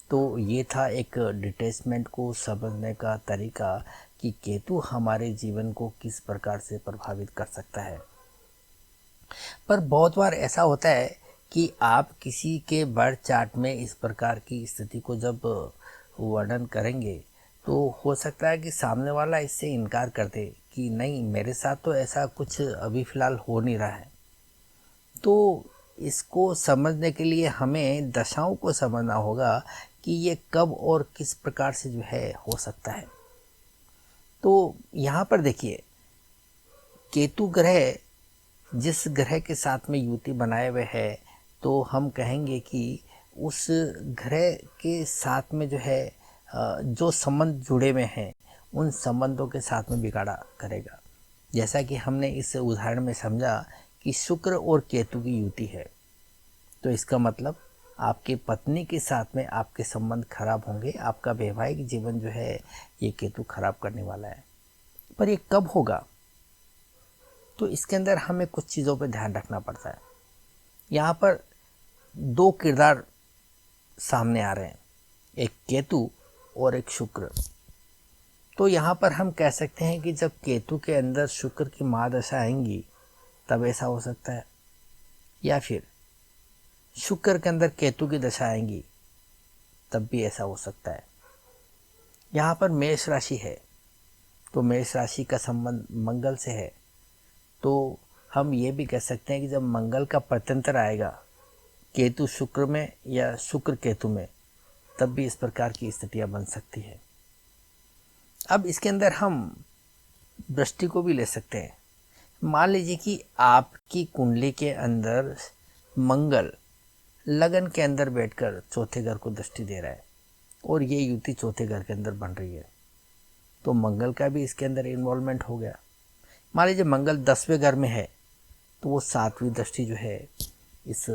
तो ये था एक डिटैचमेंट को समझने का तरीका कि केतु हमारे जीवन को किस प्रकार से प्रभावित कर सकता है। पर बहुत बार ऐसा होता है कि आप किसी के बर्थ चार्ट में इस प्रकार की स्थिति को जब वर्णन करेंगे तो हो सकता है कि सामने वाला इससे इनकार कर दे कि नहीं, मेरे साथ तो ऐसा कुछ अभी फ़िलहाल हो नहीं रहा है। तो इसको समझने के लिए हमें दशाओं को समझना होगा कि ये कब और किस प्रकार से जो है हो सकता है। तो यहाँ पर देखिए, केतु ग्रह जिस ग्रह के साथ में युति बनाए हुए है, तो हम कहेंगे कि उस ग्रह के साथ में जो है जो संबंध जुड़े हुए हैं उन संबंधों के साथ में बिगाड़ा करेगा। जैसा कि हमने इस उदाहरण में समझा कि शुक्र और केतु की युति है, तो इसका मतलब आपके पत्नी के साथ में आपके संबंध खराब होंगे, आपका वैवाहिक जीवन जो है ये केतु खराब करने वाला है। पर ये कब होगा, तो इसके अंदर हमें कुछ चीज़ों पर ध्यान रखना पड़ता है। यहाँ पर दो किरदार सामने आ रहे हैं, एक केतु और एक शुक्र। तो यहाँ पर हम कह सकते हैं कि जब केतु के अंदर शुक्र की महादशा आएंगी तब ऐसा हो सकता है, या फिर शुक्र के अंदर केतु की दशा आएंगी तब भी ऐसा हो सकता है। यहाँ पर मेष राशि है, तो मेष राशि का संबंध मंगल से है, तो हम ये भी कह सकते हैं कि जब मंगल का प्रत्यंतर आएगा केतु शुक्र में या शुक्र केतु में, तब भी इस प्रकार की स्थितियाँ बन सकती है। अब इसके अंदर हम दृष्टि को भी ले सकते हैं। मान लीजिए कि आपकी कुंडली के अंदर मंगल लगन के अंदर बैठकर चौथे घर को दृष्टि दे रहा है और ये युति चौथे घर के अंदर बन रही है, तो मंगल का भी इसके अंदर इन्वॉल्वमेंट हो गया। मान लीजिए मंगल 10वें घर में है, तो वो 7वीं दृष्टि जो है इस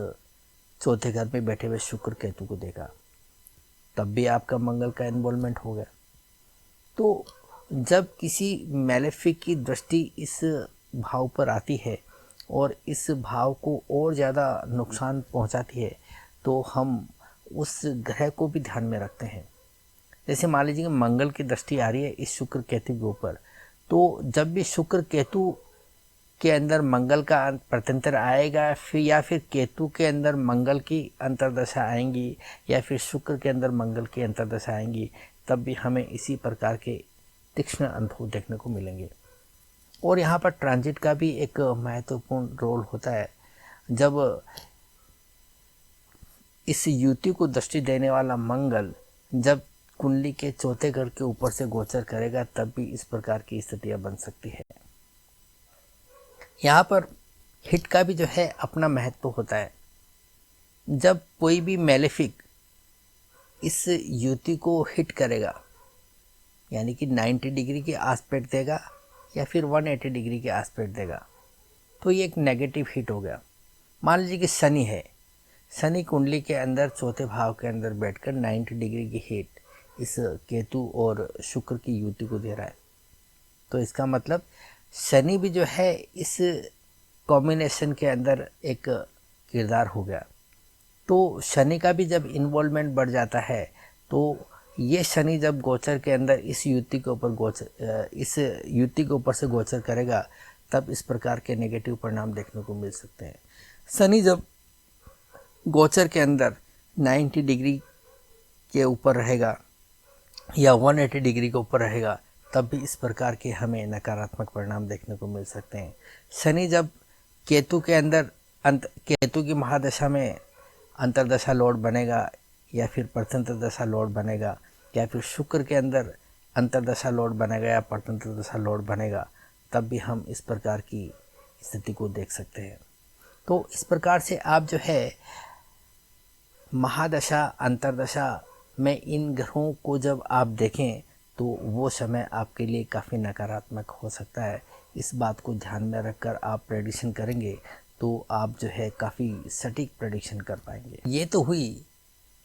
चौथे घर में बैठे हुए शुक्र केतु को देगा, तब भी आपका मंगल का इन्वॉल्वमेंट हो गया। तो जब किसी मैलेफिक की दृष्टि इस भाव पर आती है और इस भाव को और ज़्यादा नुकसान पहुंचाती है, तो हम उस ग्रह को भी ध्यान में रखते हैं। जैसे मान लीजिए मंगल की दृष्टि आ रही है इस शुक्र केतु के ऊपर, तो जब भी शुक्र केतु के अंदर मंगल का प्रत्यंतर आएगा, फिर या फिर केतु के अंदर मंगल की अंतर्दशा आएंगी या फिर शुक्र के अंदर मंगल की अंतर्दशा आएंगी, तब भी हमें इसी प्रकार के तीक्ष्ण अनुभव देखने को मिलेंगे। और यहाँ पर ट्रांजिट का भी एक महत्वपूर्ण रोल होता है। जब इस युति को दृष्टि देने वाला मंगल जब कुंडली के चौथे घर के ऊपर से गोचर करेगा तब भी इस प्रकार की स्थितियां बन सकती है। यहाँ पर हिट का भी जो है अपना महत्व होता है। जब कोई भी मेलेफिक इस युति को हिट करेगा, यानी कि 90 डिग्री के आस्पेक्ट देगा या फिर 180 डिग्री के आस्पेक्ट देगा, तो ये एक नेगेटिव हिट हो गया। मान लीजिए कि शनि है, शनि कुंडली के अंदर चौथे भाव के अंदर बैठकर 90 डिग्री की हिट इस केतु और शुक्र की युति को दे रहा है। तो इसका मतलब शनि भी जो है इस कॉम्बिनेशन के अंदर एक किरदार हो गया। तो शनि का भी जब इन्वॉल्वमेंट बढ़ जाता है तो ये शनि जब गोचर के अंदर इस युति के ऊपर से गोचर करेगा तब इस प्रकार के नेगेटिव परिणाम देखने को मिल सकते हैं। शनि जब गोचर के अंदर 90 डिग्री के ऊपर रहेगा या 180 डिग्री के ऊपर रहेगा तब भी इस प्रकार के हमें नकारात्मक परिणाम देखने को मिल सकते हैं। शनि जब केतु के अंदर केतु की महादशा में अंतर्दशा लॉर्ड बनेगा या फिर परतंत्र दशा लॉर्ड बनेगा या फिर शुक्र के अंदर अंतर्दशा लॉर्ड बनेगा या परतंत्र दशा लॉर्ड बनेगा तब भी हम इस प्रकार की स्थिति को देख सकते हैं। तो इस प्रकार से आप जो है महादशा अंतर्दशा में इन ग्रहों को जब आप देखें तो वो समय आपके लिए काफ़ी नकारात्मक हो सकता है। इस बात को ध्यान में रखकर आप प्रेडिक्शन करेंगे तो आप जो है काफ़ी सटीक प्रेडिक्शन कर पाएंगे। ये तो हुई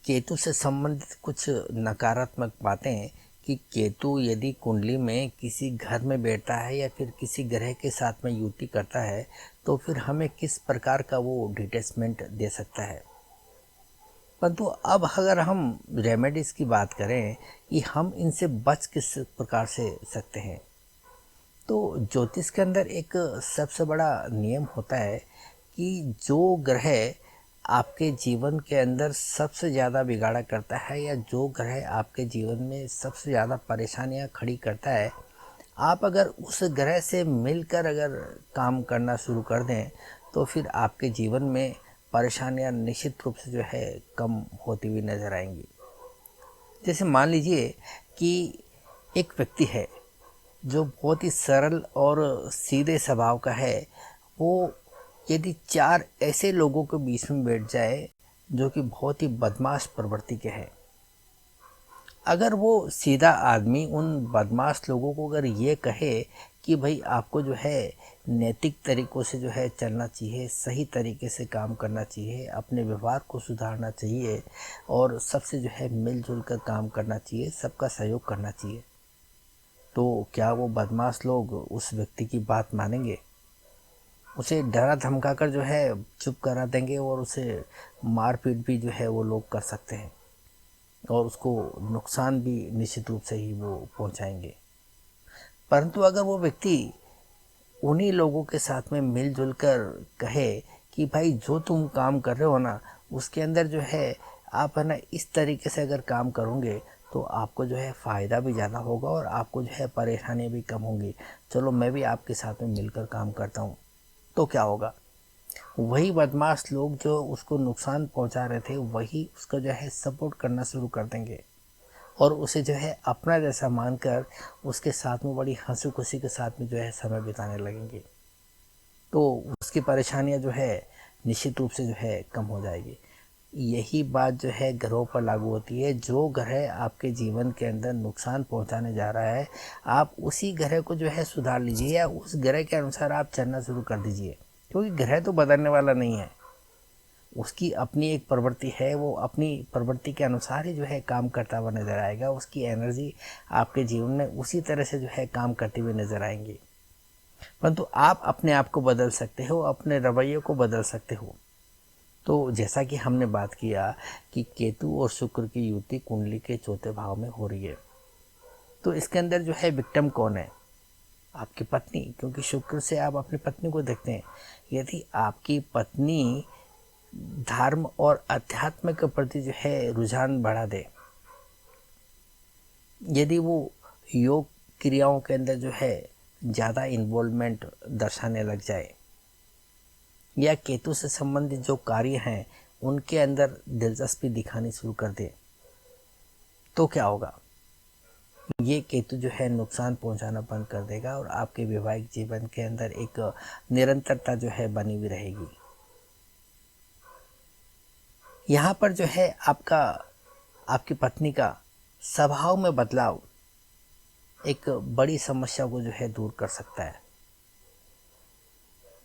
केतु से संबंधित कुछ नकारात्मक बातें कि केतु यदि कुंडली में किसी घर में बैठता है या फिर किसी ग्रह के साथ में युति करता है तो फिर हमें किस प्रकार का वो डिटैचमेंट दे सकता है। परंतु अब अगर हम रेमेडीज़ की बात करें कि हम इनसे बच किस प्रकार से सकते हैं, तो ज्योतिष के अंदर एक सबसे बड़ा नियम होता है कि जो ग्रह आपके जीवन के अंदर सबसे ज़्यादा बिगाड़ा करता है या जो ग्रह आपके जीवन में सबसे ज़्यादा परेशानियां खड़ी करता है, आप अगर उस ग्रह से मिलकर अगर काम करना शुरू कर दें तो फिर आपके जीवन में परेशानियां निश्चित रूप से जो है कम होती हुई नज़र आएंगी। जैसे मान लीजिए कि एक व्यक्ति है जो बहुत ही सरल और सीधे स्वभाव का है, वो यदि 4 ऐसे लोगों के बीच में बैठ जाए जो कि बहुत ही बदमाश प्रवृत्ति के हैं, अगर वो सीधा आदमी उन बदमाश लोगों को अगर ये कहे कि भाई आपको जो है नैतिक तरीक़ों से जो है चलना चाहिए, सही तरीके से काम करना चाहिए, अपने व्यवहार को सुधारना चाहिए और सबसे जो है मिलजुल कर काम करना चाहिए, सबका सहयोग करना चाहिए, तो क्या वो बदमाश लोग उस व्यक्ति की बात मानेंगे? उसे डरा धमका कर जो है चुप करा देंगे और उसे मारपीट भी जो है वो लोग कर सकते हैं और उसको नुकसान भी निश्चित रूप से ही वो पहुंचाएंगे। परंतु अगर वो व्यक्ति उन्हीं लोगों के साथ में मिलजुल कर कहे कि भाई जो तुम काम कर रहे हो ना उसके अंदर जो है आप है ना इस तरीके से अगर काम करोगे तो आपको जो है फ़ायदा भी ज़्यादा होगा और आपको जो है परेशानियाँ भी कम होंगी, चलो मैं भी आपके साथ में मिलकर काम करता हूँ, तो क्या होगा? वही बदमाश लोग जो उसको नुकसान पहुंचा रहे थे वही उसका जो है सपोर्ट करना शुरू कर देंगे और उसे जो है अपना जैसा मानकर उसके साथ में बड़ी हंसी खुशी के साथ में जो है समय बिताने लगेंगे, तो उसकी परेशानियां जो है निश्चित रूप से जो है कम हो जाएगी। यही बात जो है ग्रहों पर लागू होती है। जो ग्रह आपके जीवन के अंदर नुकसान पहुंचाने जा रहा है आप उसी ग्रह को जो है सुधार लीजिए या उस ग्रह के अनुसार आप चलना शुरू कर दीजिए, क्योंकि ग्रह तो बदलने वाला नहीं है, उसकी अपनी एक प्रवृत्ति है, वो अपनी प्रवृत्ति के अनुसार ही जो है काम करता हुआ नज़र आएगा, उसकी एनर्जी आपके जीवन में उसी तरह से जो है काम करती हुई नज़र आएंगी। परंतु आप अपने आप को बदल सकते हो, अपने रवैये को बदल सकते हो। तो जैसा कि हमने बात किया कि केतु और शुक्र की युति कुंडली के चौथे भाव में हो रही है, तो इसके अंदर जो है विक्टिम कौन है? आपकी पत्नी, क्योंकि शुक्र से आप अपनी पत्नी को देखते हैं। यदि आपकी पत्नी धर्म और अध्यात्म के प्रति जो है रुझान बढ़ा दे, यदि वो योग क्रियाओं के अंदर जो है ज़्यादा इन्वॉल्वमेंट दर्शाने लग जाए या केतु से संबंधित जो कार्य हैं उनके अंदर दिलचस्पी दिखानी शुरू कर दे तो क्या होगा? ये केतु जो है नुकसान पहुंचाना बंद कर देगा और आपके वैवाहिक जीवन के अंदर एक निरंतरता जो है बनी हुई रहेगी। यहाँ पर जो है आपकी पत्नी का स्वभाव में बदलाव एक बड़ी समस्या को जो है दूर कर सकता है।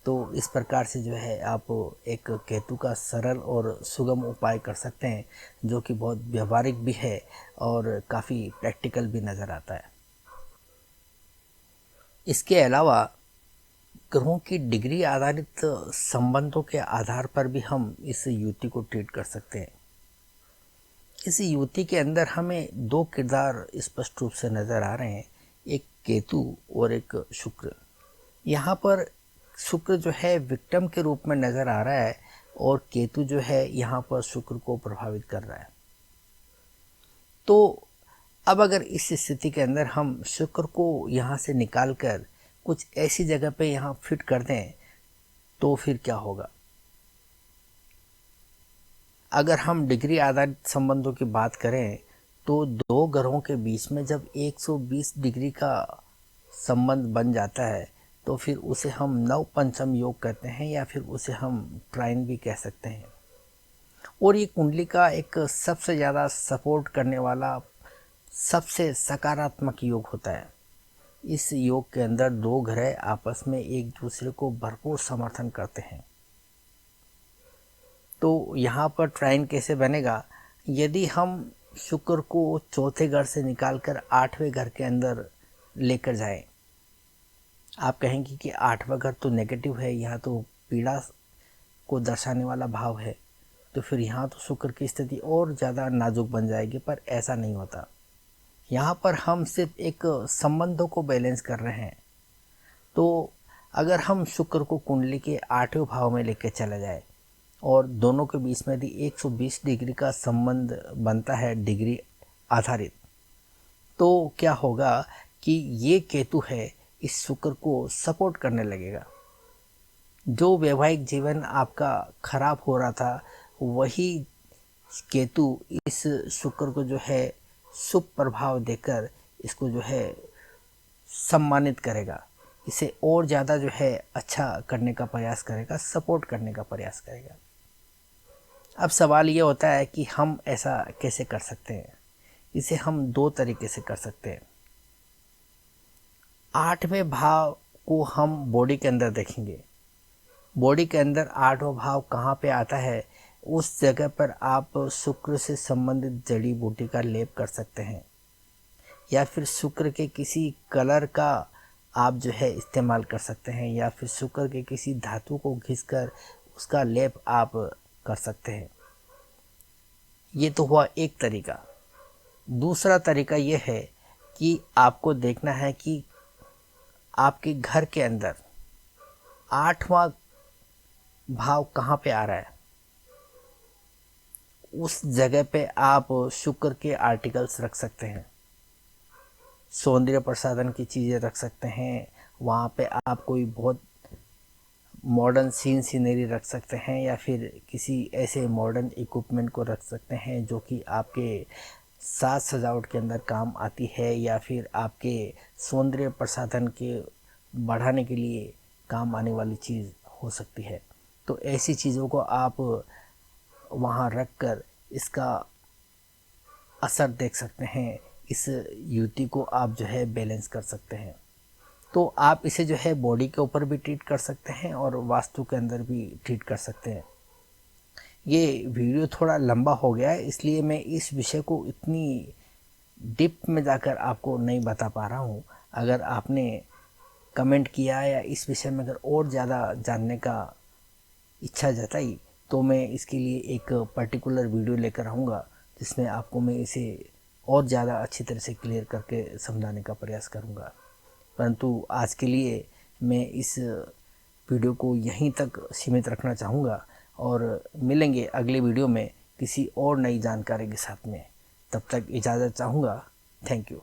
तो इस प्रकार से जो है आप एक केतु का सरल और सुगम उपाय कर सकते हैं, जो कि बहुत व्यवहारिक भी है और काफ़ी प्रैक्टिकल भी नज़र आता है। इसके अलावा ग्रहों की डिग्री आधारित संबंधों के आधार पर भी हम इस युति को ट्रीट कर सकते हैं। इस युति के अंदर हमें दो किरदार स्पष्ट रूप से नज़र आ रहे हैं, एक केतु और एक शुक्र। यहाँ पर शुक्र जो है विक्टिम के रूप में नज़र आ रहा है और केतु जो है यहाँ पर शुक्र को प्रभावित कर रहा है। तो अब अगर इस स्थिति के अंदर हम शुक्र को यहाँ से निकाल कर कुछ ऐसी जगह पे यहाँ फिट कर दें तो फिर क्या होगा? अगर हम डिग्री आधारित संबंधों की बात करें तो दो ग्रहों के बीच में जब 120 डिग्री का संबंध बन जाता है तो फिर उसे हम नव पंचम योग कहते हैं या फिर उसे हम ट्राइन भी कह सकते हैं। और ये कुंडली का एक सबसे ज़्यादा सपोर्ट करने वाला सबसे सकारात्मक योग होता है। इस योग के अंदर दो ग्रह आपस में एक दूसरे को भरपूर समर्थन करते हैं। तो यहाँ पर ट्राइन कैसे बनेगा? यदि हम शुक्र को चौथे घर से निकालकर आठवें घर के अंदर लेकर जाएं, आप कहेंगे कि आठवां घर तो नेगेटिव है, यहाँ तो पीड़ा को दर्शाने वाला भाव है, तो फिर यहाँ तो शुक्र की स्थिति और ज़्यादा नाजुक बन जाएगी। पर ऐसा नहीं होता। यहाँ पर हम सिर्फ एक संबंधों को बैलेंस कर रहे हैं। तो अगर हम शुक्र को कुंडली के 8वें भाव में लेकर चला जाए और दोनों के बीच में यदि 120 डिग्री का संबंध बनता है डिग्री आधारित, तो क्या होगा कि ये केतु है इस शुक्र को सपोर्ट करने लगेगा। जो वैवाहिक जीवन आपका खराब हो रहा था वही केतु इस शुक्र को जो है शुभ प्रभाव देकर इसको जो है सम्मानित करेगा, इसे और ज़्यादा जो है अच्छा करने का प्रयास करेगा, सपोर्ट करने का प्रयास करेगा। अब सवाल ये होता है कि हम ऐसा कैसे कर सकते हैं? इसे हम दो तरीके से कर सकते हैं। 8वें भाव को हम बॉडी के अंदर देखेंगे। बॉडी के अंदर 8वां भाव कहाँ पे आता है? उस जगह पर आप शुक्र से संबंधित जड़ी बूटी का लेप कर सकते हैं या फिर शुक्र के किसी कलर का आप जो है इस्तेमाल कर सकते हैं या फिर शुक्र के किसी धातु को घिसकर उसका लेप आप कर सकते हैं। ये तो हुआ एक तरीका। दूसरा तरीका ये है कि आपको देखना है कि आपके घर के अंदर 8वां भाव कहाँ पे आ रहा है। उस जगह पे आप शुक्र के आर्टिकल्स रख सकते हैं, सौंदर्य प्रसाधन की चीज़ें रख सकते हैं। वहाँ पे आप कोई बहुत मॉडर्न सीनरी रख सकते हैं या फिर किसी ऐसे मॉडर्न इक्विपमेंट को रख सकते हैं जो कि आपके साज सजावट के अंदर काम आती है या फिर आपके सौंदर्य प्रसाधन के बढ़ाने के लिए काम आने वाली चीज़ हो सकती है। तो ऐसी चीज़ों को आप वहाँ रख कर इसका असर देख सकते हैं। इस युति को आप जो है बैलेंस कर सकते हैं। तो आप इसे जो है बॉडी के ऊपर भी ट्रीट कर सकते हैं और वास्तु के अंदर भी ट्रीट कर सकते हैं। ये वीडियो थोड़ा लंबा हो गया है, इसलिए मैं इस विषय को इतनी डीप में जाकर आपको नहीं बता पा रहा हूँ। अगर आपने कमेंट किया या इस विषय में अगर और ज़्यादा जानने का इच्छा जताई तो मैं इसके लिए एक पर्टिकुलर वीडियो लेकर आऊँगा जिसमें आपको मैं इसे और ज़्यादा अच्छी तरह से क्लियर करके समझाने का प्रयास करूँगा। परंतु आज के लिए मैं इस वीडियो को यहीं तक सीमित रखना चाहूँगा और मिलेंगे अगले वीडियो में किसी और नई जानकारी के साथ में। तब तक इजाज़त चाहूँगा। Thank you.